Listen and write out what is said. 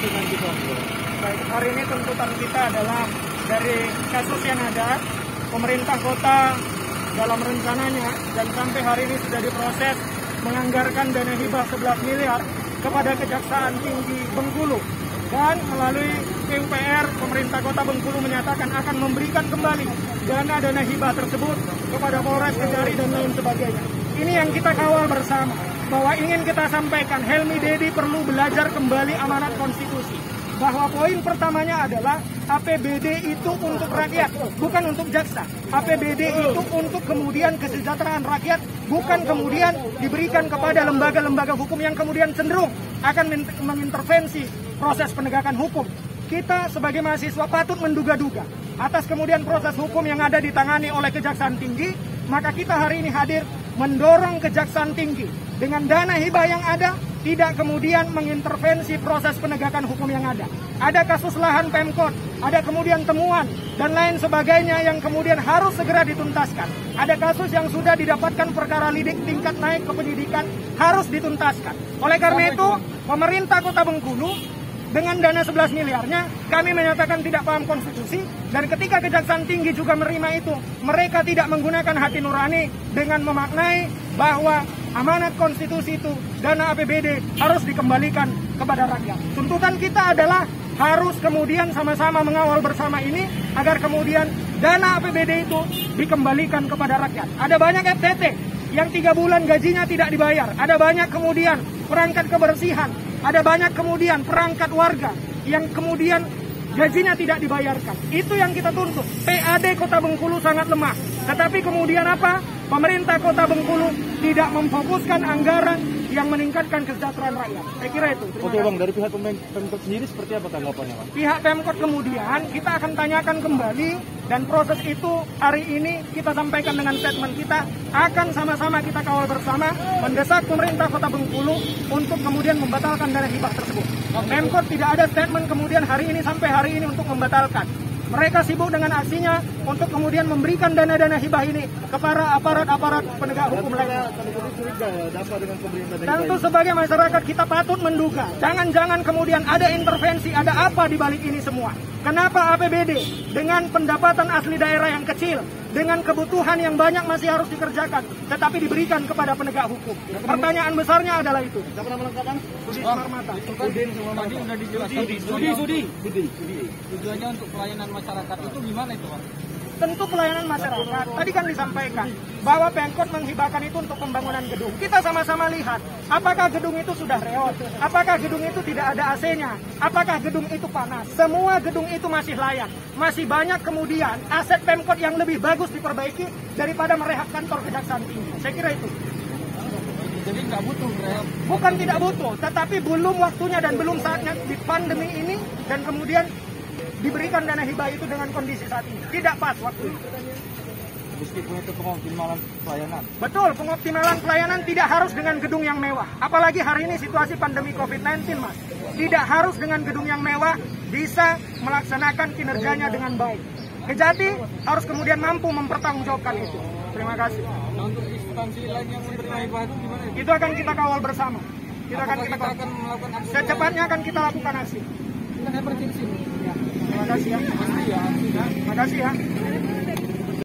tuntutan kita? Baik, hari ini tuntutan kita adalah dari kasus yang ada, pemerintah kota dalam rencananya dan sampai hari ini sudah diproses menganggarkan dana hibah 11 miliar kepada Kejaksaan Tinggi Bengkulu. Dan melalui PUPR, pemerintah kota Bengkulu menyatakan akan memberikan kembali dana hibah tersebut kepada Polres Kendari dan lain sebagainya. Ini yang kita kawal bersama, bahwa ingin kita sampaikan Helmi Dedi perlu belajar kembali amanat konstitusi. Bahwa poin pertamanya adalah APBD itu untuk rakyat, bukan untuk jaksa. APBD itu untuk kemudian kesejahteraan rakyat, bukan kemudian diberikan kepada lembaga-lembaga hukum yang kemudian cenderung akan mengintervensi proses penegakan hukum. Kita sebagai mahasiswa patut menduga-duga atas kemudian proses hukum yang ada ditangani oleh Kejaksaan Tinggi, maka kita hari ini hadir mendorong Kejaksaan Tinggi dengan dana hibah yang ada tidak kemudian mengintervensi proses penegakan hukum yang ada. Ada kasus lahan Pemkot, ada kemudian temuan dan lain sebagainya yang kemudian harus segera dituntaskan. Ada kasus yang sudah didapatkan perkara lidik tingkat naik ke penyidikan harus dituntaskan. Oleh karena itu, pemerintah Kota Bengkulu dengan dana 11 miliarnya, kami menyatakan tidak paham konstitusi, dan ketika Kejaksaan Tinggi juga menerima itu, mereka tidak menggunakan hati nurani dengan memaknai bahwa amanat konstitusi itu, dana APBD harus dikembalikan kepada rakyat. Tuntutan kita adalah harus kemudian sama-sama mengawal bersama ini, agar kemudian dana APBD itu dikembalikan kepada rakyat. Ada banyak FTT yang 3 bulan gajinya tidak dibayar, ada banyak kemudian perangkat kebersihan, ada banyak kemudian perangkat warga yang kemudian gajinya tidak dibayarkan. Itu yang kita tuntut. PAD Kota Bengkulu sangat lemah. Tetapi kemudian apa? Pemerintah Kota Bengkulu tidak memfokuskan anggaran yang meningkatkan kesejahteraan rakyat. Saya kira itu. Oke Bang, dari pihak Pemkot sendiri seperti apa tanggapannya Bang? Pihak Pemkot kemudian kita akan tanyakan kembali, dan proses itu hari ini kita sampaikan dengan statement kita, akan sama-sama kita kawal bersama mendesak pemerintah Kota Bengkulu untuk kemudian membatalkan dana hibah tersebut. Pemkot tidak ada statement kemudian hari ini sampai hari ini untuk membatalkan. Mereka sibuk dengan aksinya untuk kemudian memberikan dana-dana hibah ini kepada aparat-aparat penegak hukum lainnya. Tentu sebagai masyarakat kita patut menduga, jangan-jangan kemudian ada intervensi, ada apa di balik ini semua. Kenapa APBD dengan pendapatan asli daerah yang kecil, dengan kebutuhan yang banyak masih harus dikerjakan, tetapi diberikan kepada penegak hukum? Pertanyaan besarnya adalah itu. Siapa nama lengkapnya? Budi Sumarmata. Tadi sudah dijelaskan. Sudi. Tujuannya untuk pelayanan masyarakat itu gimana itu Pak? Tentu pelayanan masyarakat. Tadi kan disampaikan bahwa Pemkot menghibahkan itu untuk pembangunan gedung. Kita sama-sama lihat, apakah gedung itu sudah reot? Apakah gedung itu tidak ada AC-nya? Apakah gedung itu panas? Semua gedung itu masih layak. Masih banyak kemudian aset Pemkot yang lebih bagus diperbaiki daripada merehab kantor Kejaksaan Tinggi. Saya kira itu. Jadi nggak butuh rehab? Bukan tidak butuh, tetapi belum waktunya dan belum saatnya di pandemi ini, dan kemudian diberikan dana hibah itu dengan kondisi saat ini. Tidak pas waktu itu. Meskipun itu pengoptimalan pelayanan. Betul, pengoptimalan pelayanan tidak harus dengan gedung yang mewah. Apalagi hari ini situasi pandemi COVID-19, Mas. Tidak harus dengan gedung yang mewah, bisa melaksanakan kinerjanya dengan baik. Kejati harus kemudian mampu mempertanggungjawabkan itu. Terima kasih. Nah, untuk instansi lain yang menerima hibah itu gimana? Itu akan kita kawal bersama. Kita akan melakukan aksi? secepatnya akan kita lakukan aksi. Kita emergency. Terima kasih ya. Pasti ya. Terima kasih ya.